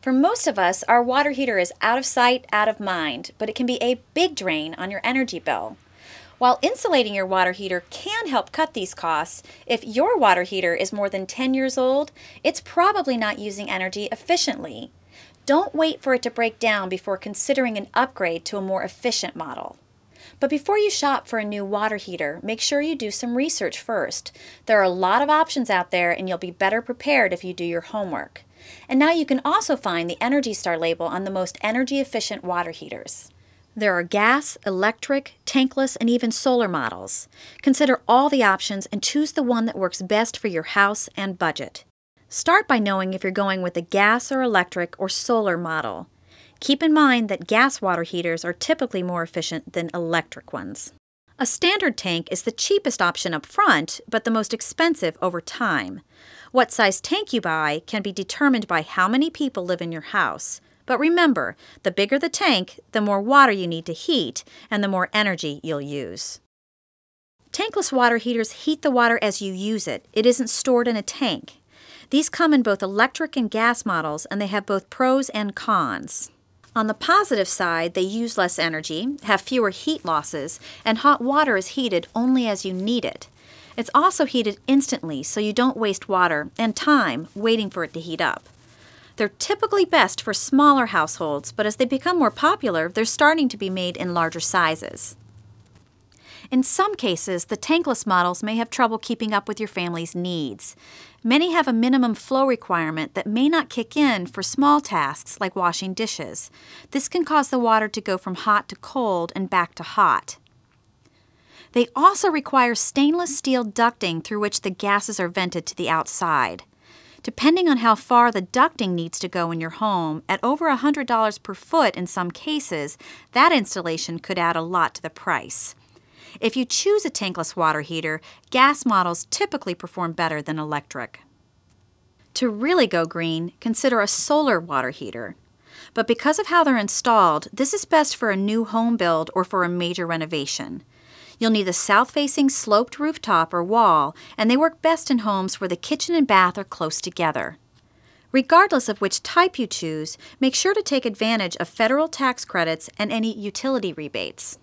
For most of us, our water heater is out of sight, out of mind, but it can be a big drain on your energy bill. While insulating your water heater can help cut these costs, if your water heater is more than 10 years old, it's probably not using energy efficiently. Don't wait for it to break down before considering an upgrade to a more efficient model. But before you shop for a new water heater, make sure you do some research first. There are a lot of options out there, and you'll be better prepared if you do your homework. And now you can also find the ENERGY STAR label on the most energy-efficient water heaters. There are gas, electric, tankless, and even solar models. Consider all the options and choose the one that works best for your house and budget. Start by knowing if you're going with a gas or electric or solar model. Keep in mind that gas water heaters are typically more efficient than electric ones. A standard tank is the cheapest option up front, but the most expensive over time. What size tank you buy can be determined by how many people live in your house. But remember, the bigger the tank, the more water you need to heat, and the more energy you'll use. Tankless water heaters heat the water as you use it. It isn't stored in a tank. These come in both electric and gas models, and they have both pros and cons. On the positive side, they use less energy, have fewer heat losses, and hot water is heated only as you need it. It's also heated instantly, so you don't waste water and time waiting for it to heat up. They're typically best for smaller households, but as they become more popular, they're starting to be made in larger sizes. In some cases, the tankless models may have trouble keeping up with your family's needs. Many have a minimum flow requirement that may not kick in for small tasks like washing dishes. This can cause the water to go from hot to cold and back to hot. They also require stainless steel ducting through which the gases are vented to the outside. Depending on how far the ducting needs to go in your home, at over $100 per foot in some cases, that installation could add a lot to the price. If you choose a tankless water heater, gas models typically perform better than electric. To really go green, consider a solar water heater. But because of how they're installed, this is best for a new home build or for a major renovation. You'll need a south-facing sloped rooftop or wall, and they work best in homes where the kitchen and bath are close together. Regardless of which type you choose, make sure to take advantage of federal tax credits and any utility rebates.